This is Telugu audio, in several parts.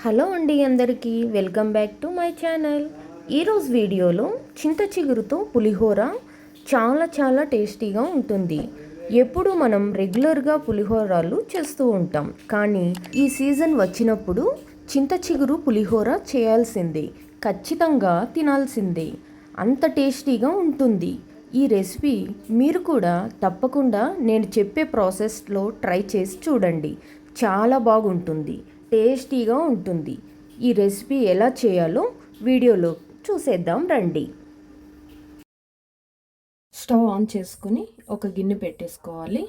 హలో అండి, అందరికీ welcome back to my channel. ఈరోజు వీడియోలో చింత చిగురుతో పులిహోర చాలా టేస్టీగా ఉంటుంది. ఎప్పుడు మనం రెగ్యులర్గా పులిహోరాలు చేస్తూ ఉంటాం, కానీ ఈ సీజన్ వచ్చినప్పుడు చింత చిగురు పులిహోర చేయాల్సిందే, ఖచ్చితంగా తినాల్సిందే. అంత టేస్టీగా ఉంటుంది. ఈ రెసిపీ మీరు కూడా తప్పకుండా నేను చెప్పే ప్రాసెస్లో ట్రై చేసి చూడండి. చాలా బాగుంటుంది, టేస్టీగా ఉంటుంది. ఈ రెసిపీ ఎలా చేయాలో వీడియోలో చూసేద్దాం రండి. స్టవ్ ఆన్ చేసుకుని ఒక గిన్నె పెట్టేసుకోవాలి.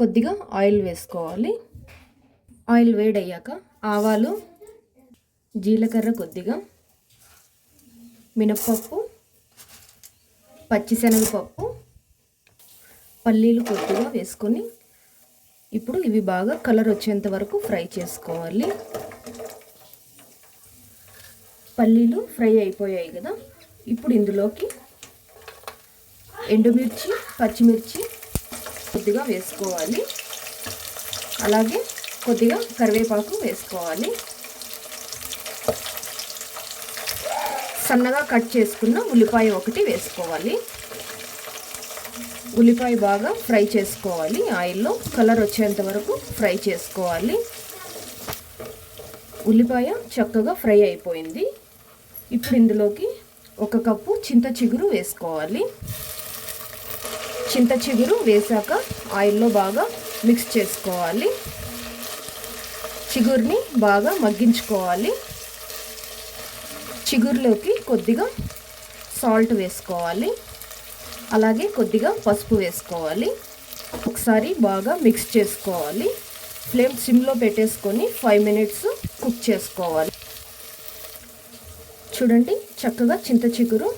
కొద్దిగా ఆయిల్ వేసుకోవాలి. ఆయిల్ వేడయ్యాక ఆవాలు, జీలకర్ర, కొద్దిగా మినప్పప్పు, పచ్చిశనగపప్పు, పల్లీలు కొద్దిగా వేసుకొని ఇప్పుడు ఇవి బాగా కలర్ వచ్చేంత వరకు ఫ్రై చేసుకోవాలి. పల్లీలు ఫ్రై అయిపోయాయి కదా, ఇప్పుడు ఇందులోకి ఎండుమిర్చి, పచ్చిమిర్చి కొద్దిగా వేసుకోవాలి. అలాగే కొద్దిగా కరివేపాకు వేసుకోవాలి. సన్నగా కట్ చేసుకున్న ఉల్లిపాయ ఒకటి వేసుకోవాలి. ఉల్లిపాయ బాగా ఫ్రై చేసుకోవాలి. ఆయిల్లో కలర్ వచ్చేంత వరకు ఫ్రై చేసుకోవాలి. ఉల్లిపాయ చక్కగా ఫ్రై అయిపోయింది. ఇప్పుడు ఇందులోకి 1 కప్పు చింత చిగురు వేసుకోవాలి. చింత చిగురు వేసాక ఆయిల్లో బాగా మిక్స్ చేసుకోవాలి. చిగురుని బాగా మగ్గించుకోవాలి. చిగురులోకి కొద్దిగా సాల్ట్ వేసుకోవాలి. అలాగే కొద్దిగా పసుపు వేసుకోవాలి. ఒకసారి బాగా మిక్స్ చేసుకోవాలి. ఫ్లేమ్ సిమ్లో పెట్టేసుకొని 5 మినిట్స్ కుక్ చేసుకోవాలి. చూడండి, చక్కగా చింత చిగురు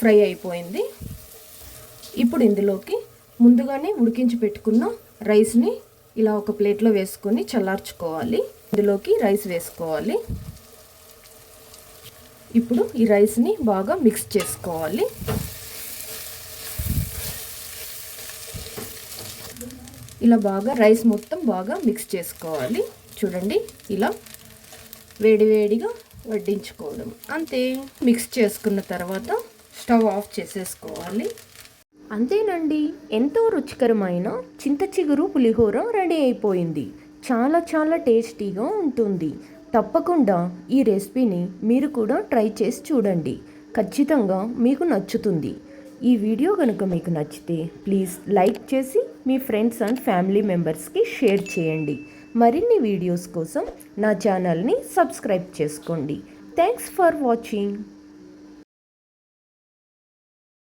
ఫ్రై అయిపోయింది. ఇప్పుడు ఇందులోకి ముందుగానే ఉడికించి పెట్టుకున్న రైస్ని ఇలా ఒక ప్లేట్లో వేసుకొని చల్లార్చుకోవాలి. ఇందులోకి రైస్ వేసుకోవాలి. ఇప్పుడు ఈ రైస్ని బాగా మిక్స్ చేసుకోవాలి. ఇలా బాగా రైస్ మొత్తం బాగా మిక్స్ చేసుకోవాలి. చూడండి, ఇలా వేడివేడిగా వడ్డించుకోవడం అంతే. మిక్స్ చేసుకున్న తర్వాత స్టవ్ ఆఫ్ చేసేసుకోవాలి. అంతేనండి, ఎంతో రుచికరమైన చింత చిగురు పులిహోర రెడీ అయిపోయింది. చాలా టేస్టీగా ఉంటుంది. తప్పకుండా ఈ రెసిపీని మీరు కూడా ట్రై చేసి చూడండి, ఖచ్చితంగా మీకు నచ్చుతుంది. ఈ వీడియో కనుక మీకు నచ్చితే ప్లీజ్ లైక్ చేసి మీ ఫ్రెండ్స్ అండ్ ఫ్యామిలీ మెంబర్స్కి షేర్ చేయండి. మరిన్ని వీడియోస్ కోసం నా ఛానల్ని సబ్స్క్రైబ్ చేసుకోండి. Thanks for watching.